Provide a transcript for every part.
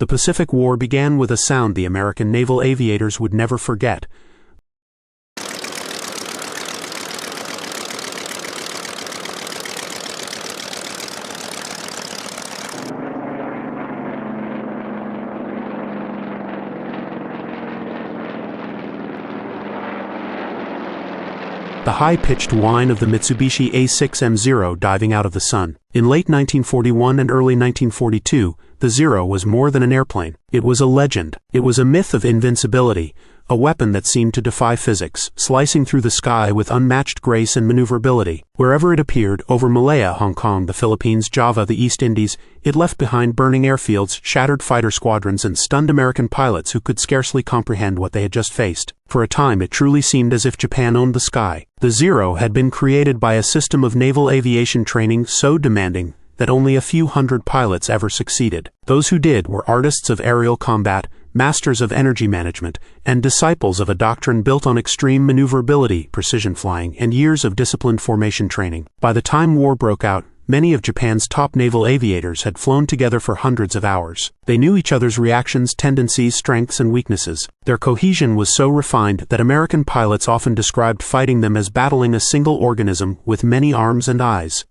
The Pacific War began with a sound the American naval aviators would never forget. The high-pitched whine of the Mitsubishi A6M0 diving out of the sun. In late 1941 and early 1942, the Zero was more than an airplane. It was a legend. It was a myth of invincibility, a weapon that seemed to defy physics, slicing through the sky with unmatched grace and maneuverability. Wherever it appeared, over Malaya, Hong Kong, the Philippines, Java, the East Indies, it left behind burning airfields, shattered fighter squadrons, and stunned American pilots who could scarcely comprehend what they had just faced. For a time, it truly seemed as if Japan owned the sky. The Zero had been created by a system of naval aviation training so demanding that only a few hundred pilots ever succeeded. Those who did were artists of aerial combat, masters of energy management, and disciples of a doctrine built on extreme maneuverability, precision flying, and years of disciplined formation training. By the time war broke out, many of Japan's top naval aviators had flown together for hundreds of hours. They knew each other's reactions, tendencies, strengths, and weaknesses. Their cohesion was so refined that American pilots often described fighting them as battling a single organism with many arms and eyes.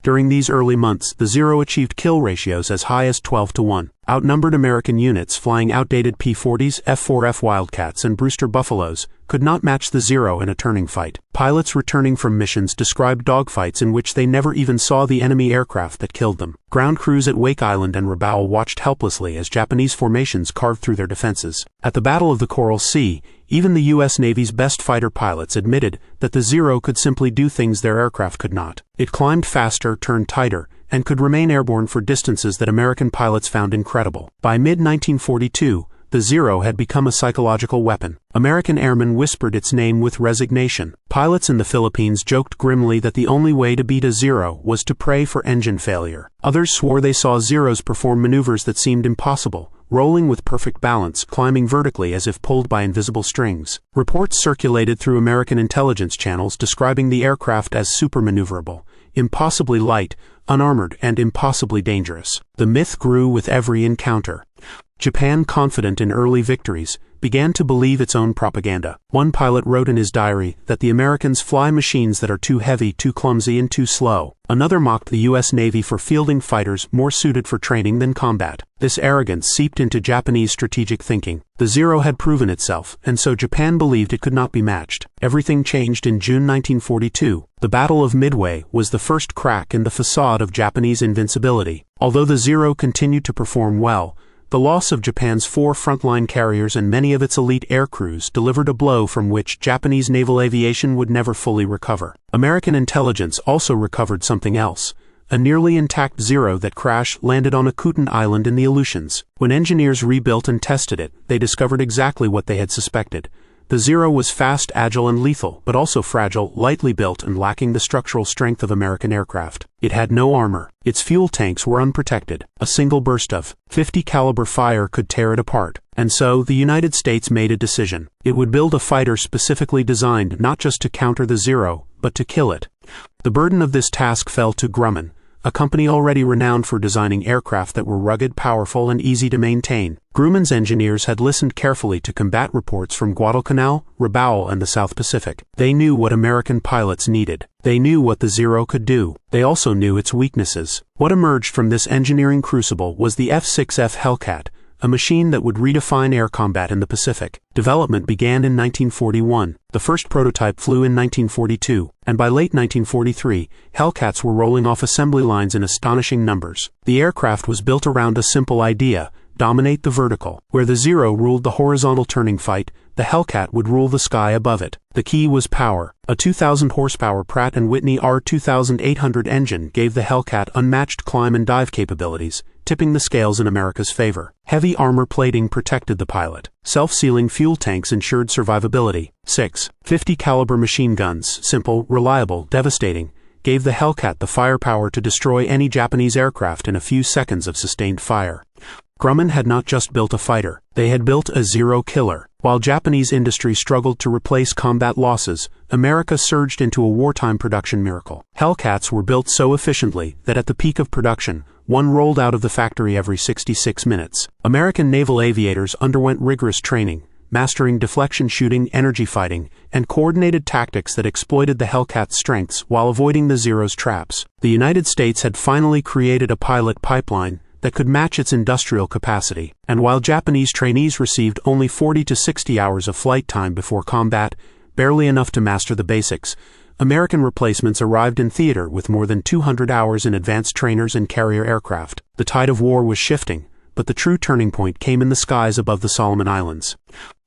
During these early months, the Zero achieved kill ratios as high as 12-1. Outnumbered American units flying outdated P-40s, F4F Wildcats, and Brewster Buffaloes could not match the Zero in a turning fight. Pilots returning from missions described dogfights in which they never even saw the enemy aircraft that killed them. Ground crews at Wake Island and Rabaul watched helplessly as Japanese formations carved through their defenses. At the Battle of the Coral Sea, even the U.S. Navy's best fighter pilots admitted that the Zero could simply do things their aircraft could not. It climbed faster, turned tighter, and could remain airborne for distances that American pilots found incredible. By mid-1942, the Zero had become a psychological weapon. American airmen whispered its name with resignation. Pilots in the Philippines joked grimly that the only way to beat a Zero was to pray for engine failure. Others swore they saw Zeros perform maneuvers that seemed impossible, rolling with perfect balance, climbing vertically as if pulled by invisible strings. Reports circulated through American intelligence channels describing the aircraft as supermaneuverable, impossibly light, unarmored, and impossibly dangerous. The myth grew with every encounter. Japan, confident in early victories, began to believe its own propaganda. One pilot wrote in his diary that the Americans fly machines that are too heavy, too clumsy, and too slow. Another mocked the U.S. Navy for fielding fighters more suited for training than combat. This arrogance seeped into Japanese strategic thinking. The Zero had proven itself, and so Japan believed it could not be matched. Everything changed in June 1942. The Battle of Midway was the first crack in the facade of Japanese invincibility. Although the Zero continued to perform well, the loss of Japan's 4 frontline carriers and many of its elite air crews delivered a blow from which Japanese naval aviation would never fully recover. American intelligence also recovered something else, a nearly intact Zero that crash-landed on a Kuten island in the Aleutians. When engineers rebuilt and tested it, they discovered exactly what they had suspected. The Zero was fast, agile, and lethal, but also fragile, lightly built, and lacking the structural strength of American aircraft. It had no armor. Its fuel tanks were unprotected. A single burst of .50 caliber fire could tear it apart. And so, the United States made a decision. It would build a fighter specifically designed not just to counter the Zero, but to kill it. The burden of this task fell to Grumman, a company already renowned for designing aircraft that were rugged, powerful, and easy to maintain. Grumman's engineers had listened carefully to combat reports from Guadalcanal, Rabaul, and the South Pacific. They knew what American pilots needed. They knew what the Zero could do. They also knew its weaknesses. What emerged from this engineering crucible was the F6F Hellcat, a machine that would redefine air combat in the Pacific. Development began in 1941. The first prototype flew in 1942, and by late 1943, Hellcats were rolling off assembly lines in astonishing numbers. The aircraft was built around a simple idea: dominate the vertical. Where the Zero ruled the horizontal turning fight, the Hellcat would rule the sky above it. The key was power. A 2,000 horsepower Pratt & Whitney R2800 engine gave the Hellcat unmatched climb and dive capabilities, tipping the scales in America's favor. Heavy armor plating protected the pilot. Self-sealing fuel tanks ensured survivability. 6 .50 caliber machine guns, simple, reliable, devastating, gave the Hellcat the firepower to destroy any Japanese aircraft in a few seconds of sustained fire. Grumman had not just built a fighter. They had built a Zero killer. While Japanese industry struggled to replace combat losses, America surged into a wartime production miracle. Hellcats were built so efficiently that at the peak of production, one rolled out of the factory every 66 minutes. American naval aviators underwent rigorous training, mastering deflection shooting, energy fighting, and coordinated tactics that exploited the Hellcat's strengths while avoiding the Zero's traps. The United States had finally created a pilot pipeline that could match its industrial capacity, and while Japanese trainees received only 40 to 60 hours of flight time before combat, barely enough to master the basics, American replacements arrived in theater with more than 200 hours in advanced trainers and carrier aircraft. The tide of war was shifting, but the true turning point came in the skies above the Solomon Islands.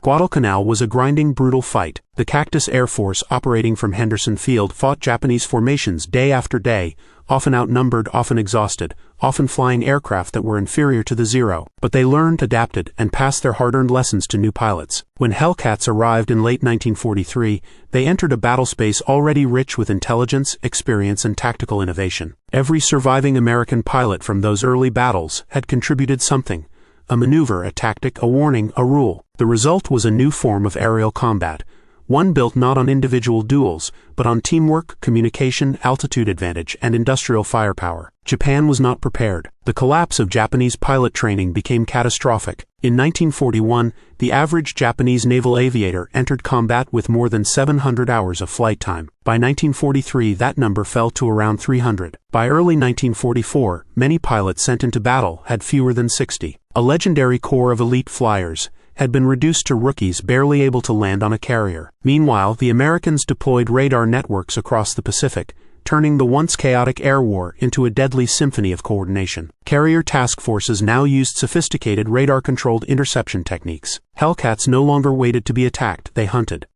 Guadalcanal was a grinding, brutal fight. The Cactus Air Force, operating from Henderson Field, fought Japanese formations day after day, often outnumbered, often exhausted, often flying aircraft that were inferior to the Zero. But they learned, adapted, and passed their hard-earned lessons to new pilots. When Hellcats arrived in late 1943, they entered a battlespace already rich with intelligence, experience, and tactical innovation. Every surviving American pilot from those early battles had contributed something: a maneuver, a tactic, a warning, a rule. The result was a new form of aerial combat, one built not on individual duels, but on teamwork, communication, altitude advantage, and industrial firepower. Japan was not prepared. The collapse of Japanese pilot training became catastrophic. In 1941, the average Japanese naval aviator entered combat with more than 700 hours of flight time. By 1943, that number fell to around 300. By early 1944, many pilots sent into battle had fewer than 60. A legendary corps of elite flyers had been reduced to rookies barely able to land on a carrier. Meanwhile, the Americans deployed radar networks across the Pacific, turning the once chaotic air war into a deadly symphony of coordination. Carrier task forces now used sophisticated radar-controlled interception techniques. Hellcats no longer waited to be attacked, they hunted.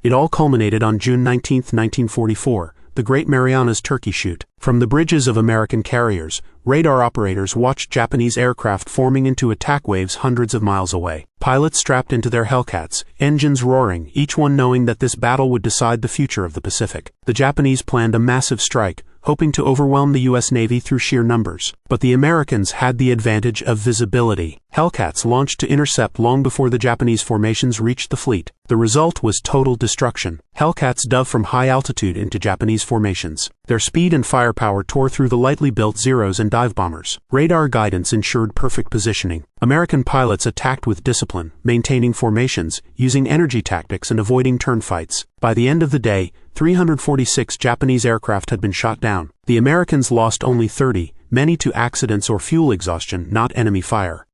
It all culminated on June 19, 1944, the Great Marianas Turkey Shoot. From the bridges of American carriers, radar operators watched Japanese aircraft forming into attack waves hundreds of miles away. Pilots strapped into their Hellcats, engines roaring, each one knowing that this battle would decide the future of the Pacific. The Japanese planned a massive strike, hoping to overwhelm the U.S. Navy through sheer numbers. But the Americans had the advantage of visibility. Hellcats launched to intercept long before the Japanese formations reached the fleet. The result was total destruction. Hellcats dove from high altitude into Japanese formations. Their speed and firepower tore through the lightly built Zeros and dive bombers. Radar guidance ensured perfect positioning. American pilots attacked with discipline, maintaining formations, using energy tactics, and avoiding turn fights. By the end of the day, 346 Japanese aircraft had been shot down. The Americans lost only 30, many to accidents or fuel exhaustion, not enemy fire.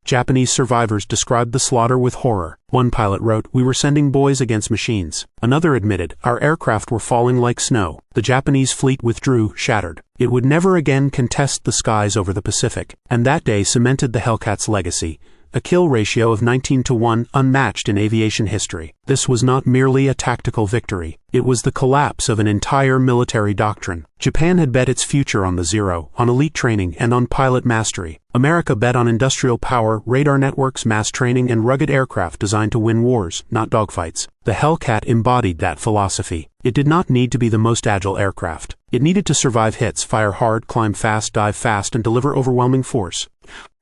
Japanese survivors described the slaughter with horror. One pilot wrote, "We were sending boys against machines." Another admitted, "Our aircraft were falling like snow." The Japanese fleet withdrew, shattered. It would never again contest the skies over the Pacific, and that day cemented the Hellcats' legacy. A kill ratio of 19-1, unmatched in aviation history. This was not merely a tactical victory. It was the collapse of an entire military doctrine. Japan had bet its future on the Zero, on elite training, and on pilot mastery. America bet on industrial power, radar networks, mass training, and rugged aircraft designed to win wars, not dogfights. The Hellcat embodied that philosophy. It did not need to be the most agile aircraft. It needed to survive hits, fire hard, climb fast, dive fast, and deliver overwhelming force.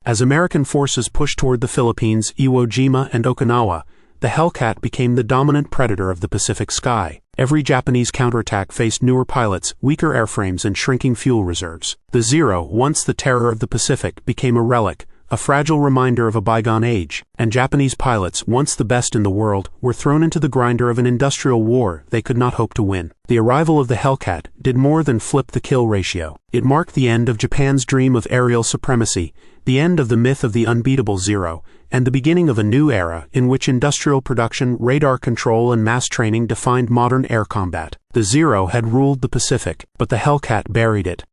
As American forces pushed toward the Philippines, Iwo Jima, and Okinawa, the Hellcat became the dominant predator of the Pacific sky. Every Japanese counterattack faced newer pilots, weaker airframes, and shrinking fuel reserves. The Zero, once the terror of the Pacific, became a relic, a fragile reminder of a bygone age, and Japanese pilots, once the best in the world, were thrown into the grinder of an industrial war they could not hope to win. The arrival of the Hellcat did more than flip the kill ratio. It marked the end of Japan's dream of aerial supremacy, the end of the myth of the unbeatable Zero, and the beginning of a new era in which industrial production, radar control, and mass training defined modern air combat. The Zero had ruled the Pacific, but the Hellcat buried it.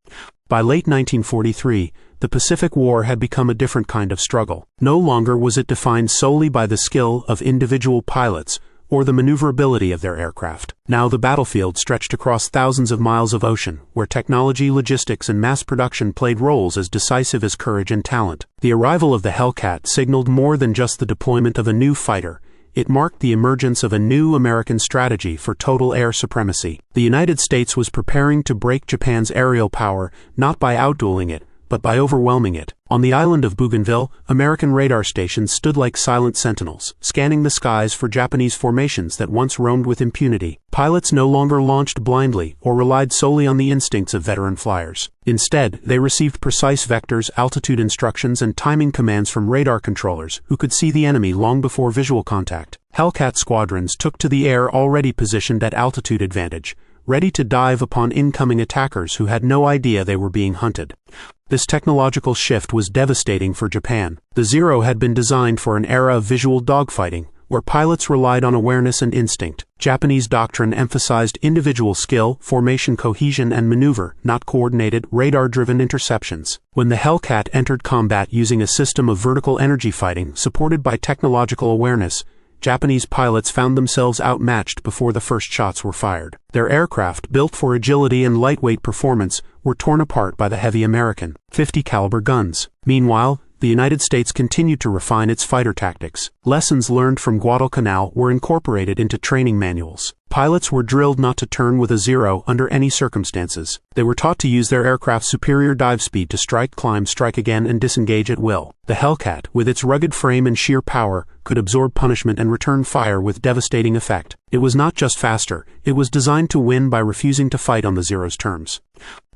By late 1943, the Pacific War had become a different kind of struggle. No longer was it defined solely by the skill of individual pilots or the maneuverability of their aircraft. Now the battlefield stretched across thousands of miles of ocean, where technology, logistics, and mass production played roles as decisive as courage and talent. The arrival of the Hellcat signaled more than just the deployment of a new fighter. It marked the emergence of a new American strategy for total air supremacy. The United States was preparing to break Japan's aerial power not by outdueling it, but by overwhelming it. On the island of Bougainville, American radar stations stood like silent sentinels, scanning the skies for Japanese formations that once roamed with impunity. Pilots no longer launched blindly or relied solely on the instincts of veteran flyers. Instead, they received precise vectors, altitude instructions, and timing commands from radar controllers who could see the enemy long before visual contact. Hellcat squadrons took to the air already positioned at altitude advantage, ready to dive upon incoming attackers who had no idea they were being hunted. This technological shift was devastating for Japan. The Zero had been designed for an era of visual dogfighting, where pilots relied on awareness and instinct. Japanese doctrine emphasized individual skill, formation cohesion, and maneuver, not coordinated, radar-driven interceptions. When the Hellcat entered combat using a system of vertical energy fighting supported by technological awareness, Japanese pilots found themselves outmatched before the first shots were fired. Their aircraft, built for agility and lightweight performance, were torn apart by the heavy American .50 caliber guns. Meanwhile, the United States continued to refine its fighter tactics. Lessons learned from Guadalcanal were incorporated into training manuals. Pilots were drilled not to turn with a Zero under any circumstances. They were taught to use their aircraft's superior dive speed to strike, climb, strike again, and disengage at will. The Hellcat, with its rugged frame and sheer power, could absorb punishment and return fire with devastating effect. It was not just faster, it was designed to win by refusing to fight on the Zero's terms.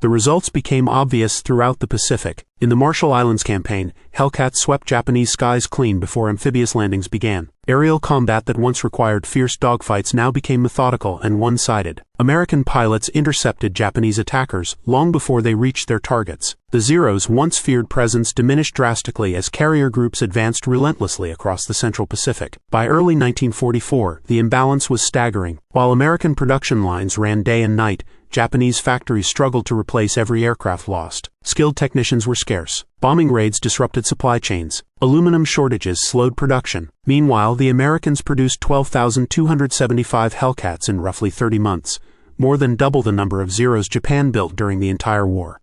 The results became obvious throughout the Pacific. In the Marshall Islands campaign, Hellcats swept Japanese skies clean before amphibious landings began. Aerial combat that once required fierce dogfights now became methodical and one-sided. American pilots intercepted Japanese attackers long before they reached their targets. The Zero's once feared presence diminished drastically as carrier groups advanced relentlessly across the Central Pacific. By early 1944, the imbalance was staggering. While American production lines ran day and night, Japanese factories struggled to replace every aircraft lost. Skilled technicians were scarce. Bombing raids disrupted supply chains. Aluminum shortages slowed production. Meanwhile, the Americans produced 12,275 Hellcats in roughly 30 months, more than double the number of Zeros Japan built during the entire war.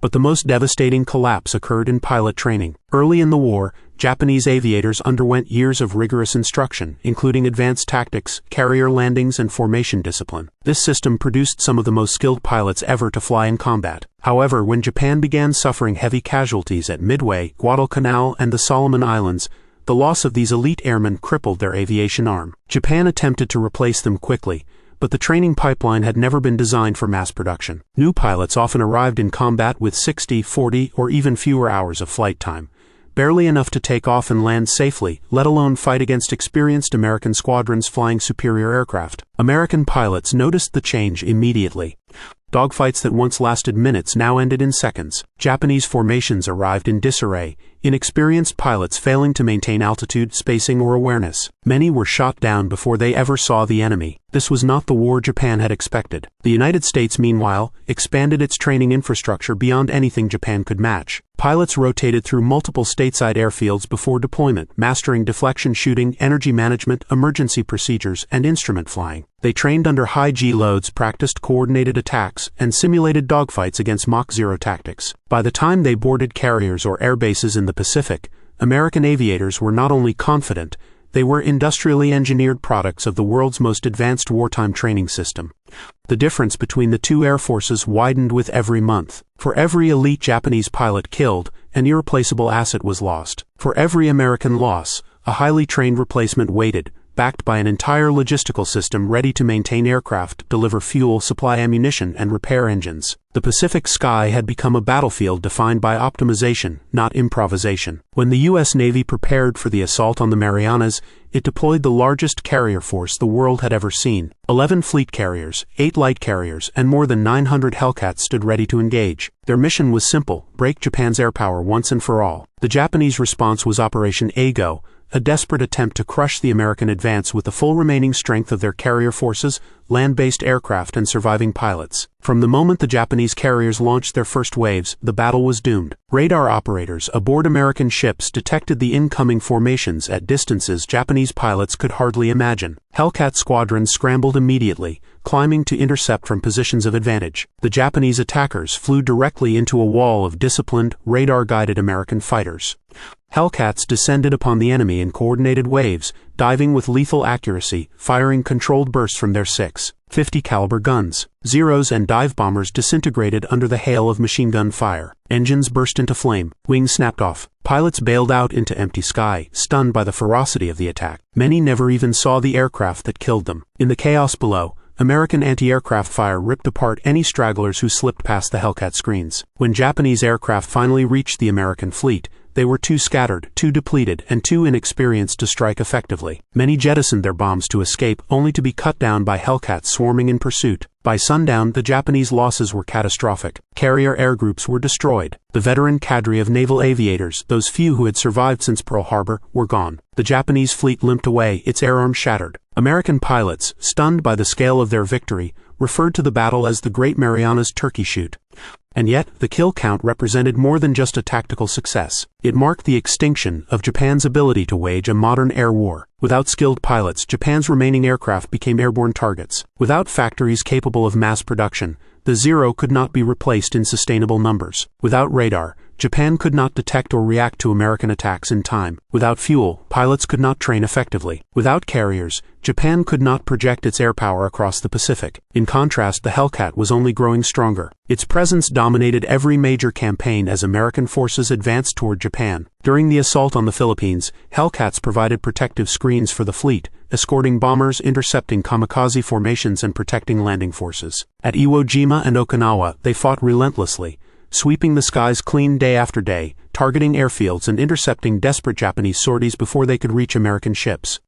But the most devastating collapse occurred in pilot training. Early in the war, Japanese aviators underwent years of rigorous instruction, including advanced tactics, carrier landings, and formation discipline. This system produced some of the most skilled pilots ever to fly in combat. However, when Japan began suffering heavy casualties at Midway, Guadalcanal, and the Solomon Islands, the loss of these elite airmen crippled their aviation arm. Japan attempted to replace them quickly, but the training pipeline had never been designed for mass production. New pilots often arrived in combat with 60, 40, or even fewer hours of flight time, barely enough to take off and land safely, let alone fight against experienced American squadrons flying superior aircraft. American pilots noticed the change immediately. Dogfights that once lasted minutes now ended in seconds. Japanese formations arrived in disarray, inexperienced pilots failing to maintain altitude, spacing, or awareness. Many were shot down before they ever saw the enemy. This was not the war Japan had expected. The United States, meanwhile, expanded its training infrastructure beyond anything Japan could match. Pilots rotated through multiple stateside airfields before deployment, mastering deflection shooting, energy management, emergency procedures, and instrument flying. They trained under high G loads, practiced coordinated attacks, and simulated dogfights against Mach Zero tactics. By the time they boarded carriers or air bases in the Pacific, American aviators were not only confident, they were industrially engineered products of the world's most advanced wartime training system. The difference between the two air forces widened with every month. For every elite Japanese pilot killed, an irreplaceable asset was lost. For every American loss, a highly trained replacement waited, backed by an entire logistical system ready to maintain aircraft, deliver fuel, supply ammunition, and repair engines. The Pacific sky had become a battlefield defined by optimization, not improvisation. When the U.S. Navy prepared for the assault on the Marianas, it deployed the largest carrier force the world had ever seen. 11 fleet carriers, 8 light carriers, and more than 900 Hellcats stood ready to engage. Their mission was simple: break Japan's air power once and for all. The Japanese response was Operation Ago, a desperate attempt to crush the American advance with the full remaining strength of their carrier forces, land-based aircraft, and surviving pilots. From the moment the Japanese carriers launched their first waves, the battle was doomed. Radar operators aboard American ships detected the incoming formations at distances Japanese pilots could hardly imagine. Hellcat squadrons scrambled immediately, climbing to intercept from positions of advantage. The Japanese attackers flew directly into a wall of disciplined, radar-guided American fighters. Hellcats descended upon the enemy in coordinated waves, diving with lethal accuracy, firing controlled bursts from their 6.50 caliber guns. Zeros and dive bombers disintegrated under the hail of machine gun fire. Engines burst into flame. Wings snapped off. Pilots bailed out into empty sky, stunned by the ferocity of the attack. Many never even saw the aircraft that killed them. In the chaos below, American anti-aircraft fire ripped apart any stragglers who slipped past the Hellcat screens. When Japanese aircraft finally reached the American fleet, they were too scattered, too depleted, and too inexperienced to strike effectively. Many jettisoned their bombs to escape, only to be cut down by Hellcats swarming in pursuit. By sundown, the Japanese losses were catastrophic. Carrier air groups were destroyed. The veteran cadre of naval aviators, those few who had survived since Pearl Harbor, were gone. The Japanese fleet limped away, its air arm shattered. American pilots, stunned by the scale of their victory, referred to the battle as the Great Marianas Turkey Shoot. And yet, the kill count represented more than just a tactical success. It marked the extinction of Japan's ability to wage a modern air war. Without skilled pilots, Japan's remaining aircraft became airborne targets. Without factories capable of mass production, the Zero could not be replaced in sustainable numbers. Without radar, Japan could not detect or react to American attacks in time. Without fuel, pilots could not train effectively. Without carriers, Japan could not project its air power across the Pacific. In contrast, the Hellcat was only growing stronger. Its presence dominated every major campaign as American forces advanced toward Japan. During the assault on the Philippines, Hellcats provided protective screens for the fleet, escorting bombers, intercepting kamikaze formations, and protecting landing forces. At Iwo Jima and Okinawa, they fought relentlessly, sweeping the skies clean day after day, targeting airfields and intercepting desperate Japanese sorties before they could reach American ships.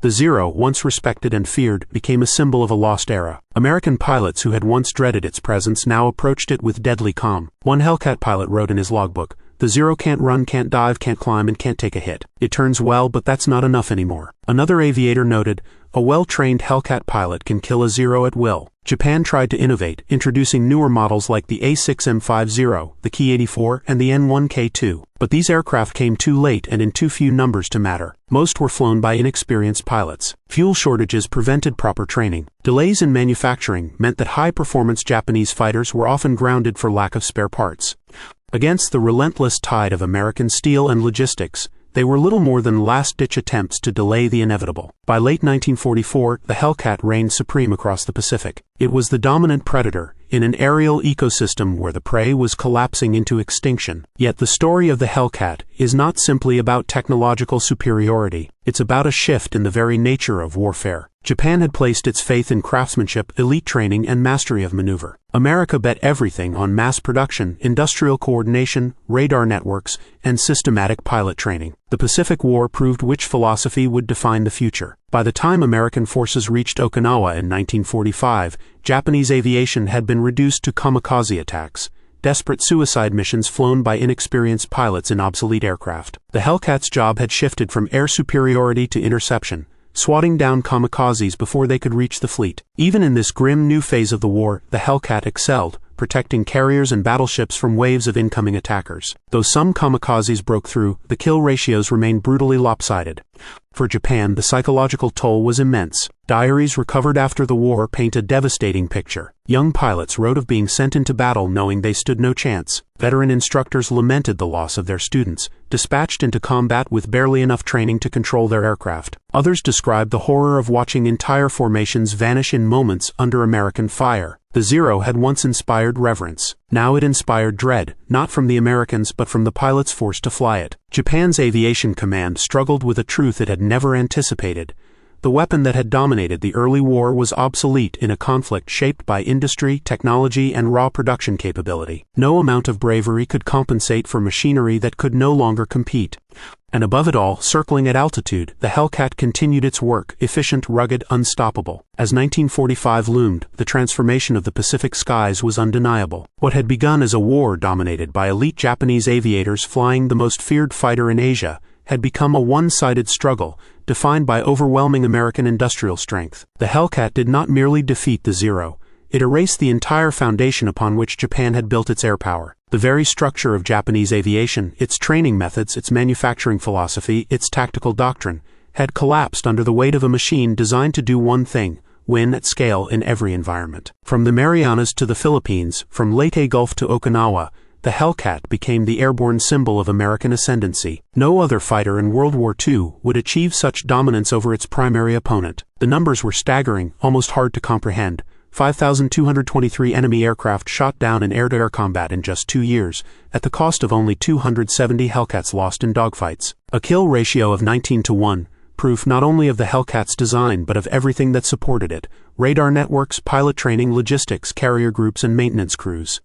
The Zero, once respected and feared, became a symbol of a lost era. American pilots who had once dreaded its presence now approached it with deadly calm. One Hellcat pilot wrote in his logbook, "The Zero can't run, can't dive, can't climb, and can't take a hit. It turns well, but that's not enough anymore." Another aviator noted, "A well-trained Hellcat pilot can kill a Zero at will." Japan tried to innovate, introducing newer models like the A6M50, the Ki-84, and the N1K2. But these aircraft came too late and in too few numbers to matter. Most were flown by inexperienced pilots. Fuel shortages prevented proper training. Delays in manufacturing meant that high-performance Japanese fighters were often grounded for lack of spare parts. Against the relentless tide of American steel and logistics, they were little more than last-ditch attempts to delay the inevitable. By late 1944, the Hellcat reigned supreme across the Pacific. It was the dominant predator in an aerial ecosystem where the prey was collapsing into extinction. Yet the story of the Hellcat is not simply about technological superiority. It's about a shift in the very nature of warfare. Japan had placed its faith in craftsmanship, elite training, and mastery of maneuver. America bet everything on mass production, industrial coordination, radar networks, and systematic pilot training. The Pacific War proved which philosophy would define the future. By the time American forces reached Okinawa in 1945, Japanese aviation had been reduced to kamikaze attacks, desperate suicide missions flown by inexperienced pilots in obsolete aircraft. The Hellcat's job had shifted from air superiority to interception, swatting down kamikazes before they could reach the fleet. Even in this grim new phase of the war, the Hellcat excelled, protecting carriers and battleships from waves of incoming attackers. Though some kamikazes broke through, the kill ratios remained brutally lopsided. For Japan, the psychological toll was immense. Diaries recovered after the war paint a devastating picture. Young pilots wrote of being sent into battle knowing they stood no chance. Veteran instructors lamented the loss of their students, dispatched into combat with barely enough training to control their aircraft. Others described the horror of watching entire formations vanish in moments under American fire. The Zero had once inspired reverence. Now it inspired dread, not from the Americans but from the pilots forced to fly it. Japan's aviation command struggled with a truth it had never anticipated. The weapon that had dominated the early war was obsolete in a conflict shaped by industry, technology, and raw production capability. No amount of bravery could compensate for machinery that could no longer compete. And above it all, circling at altitude, the Hellcat continued its work, efficient, rugged, unstoppable. As 1945 loomed, the transformation of the Pacific skies was undeniable. What had begun as a war dominated by elite Japanese aviators flying the most feared fighter in Asia had become a one-sided struggle, defined by overwhelming American industrial strength. The Hellcat did not merely defeat the Zero. It erased the entire foundation upon which Japan had built its air power. The very structure of Japanese aviation, its training methods, its manufacturing philosophy, its tactical doctrine, had collapsed under the weight of a machine designed to do one thing: win at scale in every environment. From the Marianas to the Philippines, from Leyte Gulf to Okinawa, the Hellcat became the airborne symbol of American ascendancy. No other fighter in World War II would achieve such dominance over its primary opponent. The numbers were staggering, almost hard to comprehend. 5,223 enemy aircraft shot down in air-to-air combat in just 2 years, at the cost of only 270 Hellcats lost in dogfights. A kill ratio of 19-1, proof not only of the Hellcat's design but of everything that supported it: radar networks, pilot training, logistics, carrier groups, and maintenance crews.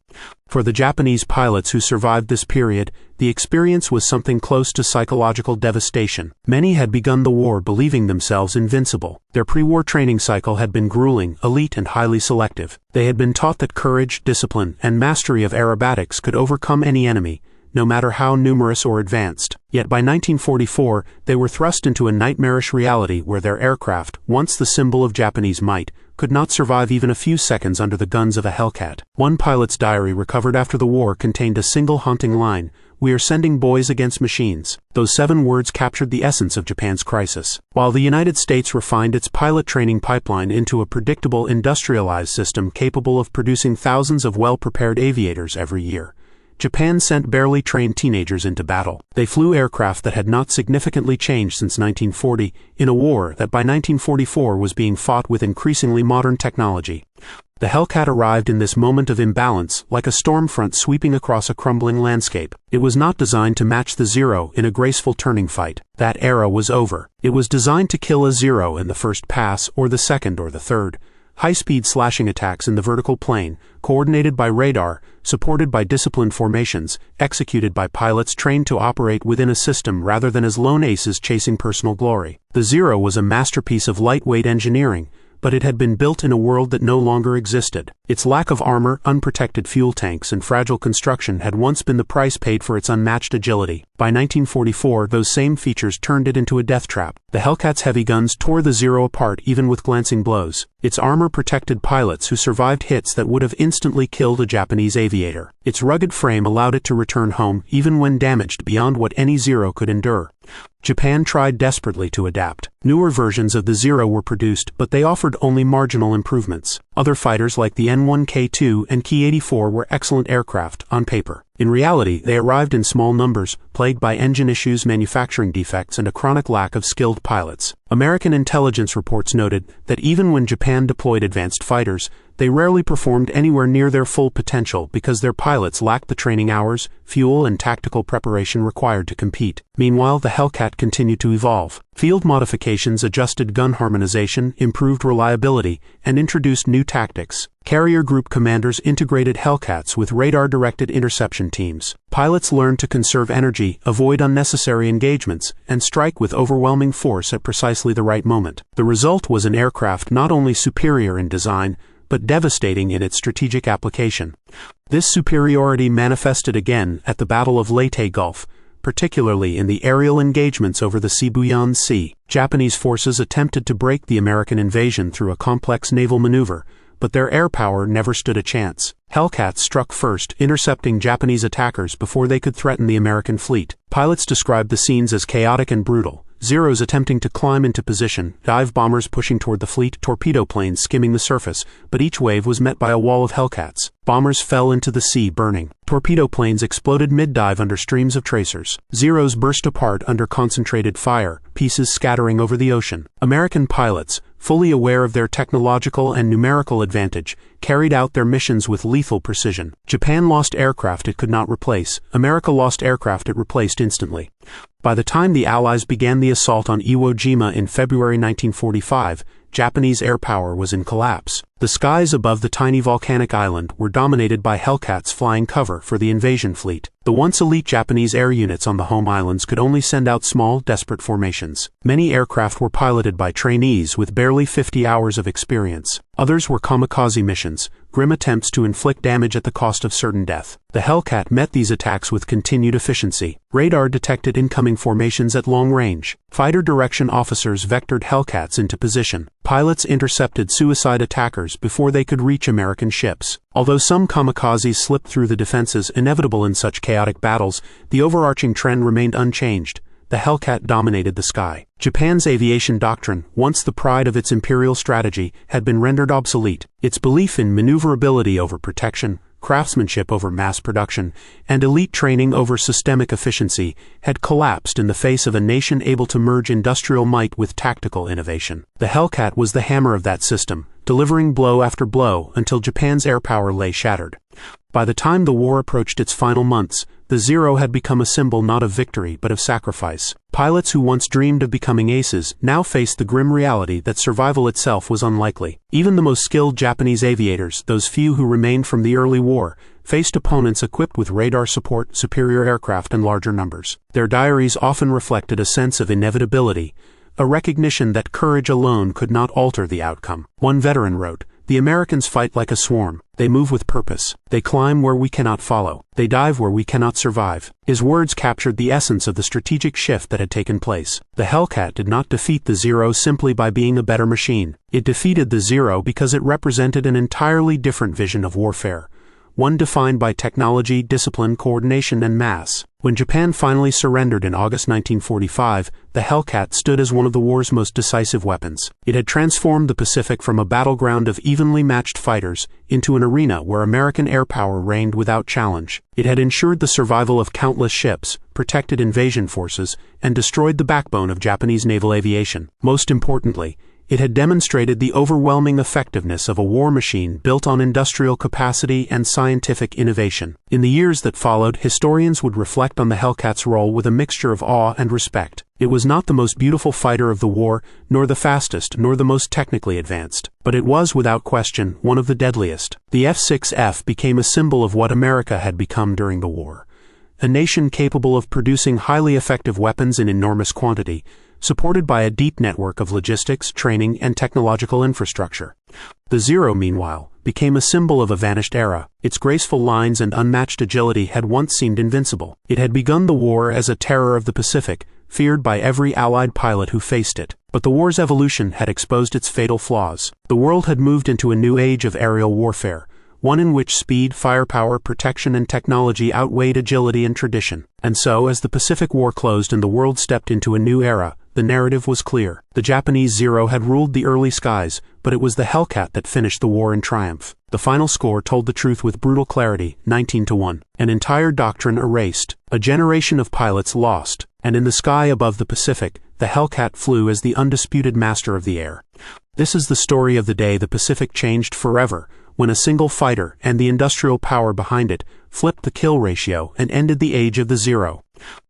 For the Japanese pilots who survived this period, the experience was something close to psychological devastation. Many had begun the war believing themselves invincible. Their pre-war training cycle had been grueling, elite, and highly selective. They had been taught that courage, discipline, and mastery of aerobatics could overcome any enemy, no matter how numerous or advanced. Yet by 1944, they were thrust into a nightmarish reality where their aircraft, once the symbol of Japanese might, could not survive even a few seconds under the guns of a Hellcat. One pilot's diary recovered after the war contained a single haunting line: "We are sending boys against machines." Those 7 words captured the essence of Japan's crisis. While the United States refined its pilot training pipeline into a predictable, industrialized system capable of producing thousands of well-prepared aviators every year, Japan sent barely trained teenagers into battle. They flew aircraft that had not significantly changed since 1940, in a war that by 1944 was being fought with increasingly modern technology. The Hellcat arrived in this moment of imbalance, like a storm front sweeping across a crumbling landscape. It was not designed to match the Zero in a graceful turning fight. That era was over. It was designed to kill a Zero in the first pass, or the second or the third. High-speed slashing attacks in the vertical plane, coordinated by radar, supported by disciplined formations, executed by pilots trained to operate within a system rather than as lone aces chasing personal glory. The Zero was a masterpiece of lightweight engineering, but it had been built in a world that no longer existed. Its lack of armor, unprotected fuel tanks, and fragile construction had once been the price paid for its unmatched agility. By 1944, those same features turned it into a death trap. The Hellcat's heavy guns tore the Zero apart even with glancing blows. Its armor protected pilots who survived hits that would have instantly killed a Japanese aviator. Its rugged frame allowed it to return home even when damaged beyond what any Zero could endure. Japan tried desperately to adapt. Newer versions of the Zero were produced, but they offered only marginal improvements. Other fighters like the N1K2 and Ki-84 were excellent aircraft, on paper. In reality, they arrived in small numbers, plagued by engine issues, manufacturing defects, and a chronic lack of skilled pilots. American intelligence reports noted that even when Japan deployed advanced fighters, they rarely performed anywhere near their full potential because their pilots lacked the training hours, fuel, and tactical preparation required to compete. Meanwhile, the Hellcat continued to evolve. Field modifications adjusted gun harmonization, improved reliability, and introduced new tactics. Carrier group commanders integrated Hellcats with radar-directed interception teams. Pilots learned to conserve energy, avoid unnecessary engagements, and strike with overwhelming force at precisely the right moment. The result was an aircraft not only superior in design, but devastating in its strategic application. This superiority manifested again at the Battle of Leyte Gulf, particularly in the aerial engagements over the Sibuyan Sea. Japanese forces attempted to break the American invasion through a complex naval maneuver, but their air power never stood a chance. Hellcats struck first, intercepting Japanese attackers before they could threaten the American fleet. Pilots described the scenes as chaotic and brutal. Zeros attempting to climb into position, dive bombers pushing toward the fleet, torpedo planes skimming the surface, but each wave was met by a wall of Hellcats. Bombers fell into the sea burning. Torpedo planes exploded mid-dive under streams of tracers. Zeros burst apart under concentrated fire, pieces scattering over the ocean. American pilots, fully aware of their technological and numerical advantage, carried out their missions with lethal precision. Japan lost aircraft it could not replace. America lost aircraft it replaced instantly. By the time the Allies began the assault on Iwo Jima in February 1945, Japanese air power was in collapse. The skies above the tiny volcanic island were dominated by Hellcats flying cover for the invasion fleet. The once elite Japanese air units on the home islands could only send out small, desperate formations. Many aircraft were piloted by trainees with barely 50 hours of experience. Others were kamikaze missions, grim attempts to inflict damage at the cost of certain death. The Hellcat met these attacks with continued efficiency. Radar detected incoming formations at long range. Fighter direction officers vectored Hellcats into position. Pilots intercepted suicide attackers before they could reach American ships. Although some kamikazes slipped through the defenses inevitable in such chaotic battles, the overarching trend remained unchanged. The Hellcat dominated the sky. Japan's aviation doctrine, once the pride of its imperial strategy, had been rendered obsolete. Its belief in maneuverability over protection, craftsmanship over mass production, and elite training over systemic efficiency, had collapsed in the face of a nation able to merge industrial might with tactical innovation. The Hellcat was the hammer of that system, delivering blow after blow until Japan's air power lay shattered. By the time the war approached its final months, the Zero had become a symbol not of victory but of sacrifice. Pilots who once dreamed of becoming aces now faced the grim reality that survival itself was unlikely. Even the most skilled Japanese aviators, those few who remained from the early war, faced opponents equipped with radar support, superior aircraft, and larger numbers. Their diaries often reflected a sense of inevitability, a recognition that courage alone could not alter the outcome. One veteran wrote, "The Americans fight like a swarm. They move with purpose. They climb where we cannot follow. They dive where we cannot survive." His words captured the essence of the strategic shift that had taken place. The Hellcat did not defeat the Zero simply by being a better machine. It defeated the Zero because it represented an entirely different vision of warfare, one defined by technology, discipline, coordination, and mass. When Japan finally surrendered in August 1945, the Hellcat stood as one of the war's most decisive weapons. It had transformed the Pacific from a battleground of evenly matched fighters into an arena where American air power reigned without challenge. It had ensured the survival of countless ships, protected invasion forces, and destroyed the backbone of Japanese naval aviation. Most importantly, it had demonstrated the overwhelming effectiveness of a war machine built on industrial capacity and scientific innovation. In the years that followed, historians would reflect on the Hellcat's role with a mixture of awe and respect. It was not the most beautiful fighter of the war, nor the fastest, nor the most technically advanced, but it was, without question, one of the deadliest. The F6F became a symbol of what America had become during the war. A nation capable of producing highly effective weapons in enormous quantity, supported by a deep network of logistics, training, and technological infrastructure. The Zero, meanwhile, became a symbol of a vanished era. Its graceful lines and unmatched agility had once seemed invincible. It had begun the war as a terror of the Pacific, feared by every Allied pilot who faced it. But the war's evolution had exposed its fatal flaws. The world had moved into a new age of aerial warfare, one in which speed, firepower, protection, and technology outweighed agility and tradition. And so, as the Pacific War closed and the world stepped into a new era, the narrative was clear. The Japanese Zero had ruled the early skies, but it was the Hellcat that finished the war in triumph. The final score told the truth with brutal clarity, 19-1. An entire doctrine erased, a generation of pilots lost, and in the sky above the Pacific, the Hellcat flew as the undisputed master of the air. This is the story of the day the Pacific changed forever, when a single fighter, and the industrial power behind it, flipped the kill ratio and ended the age of the Zero.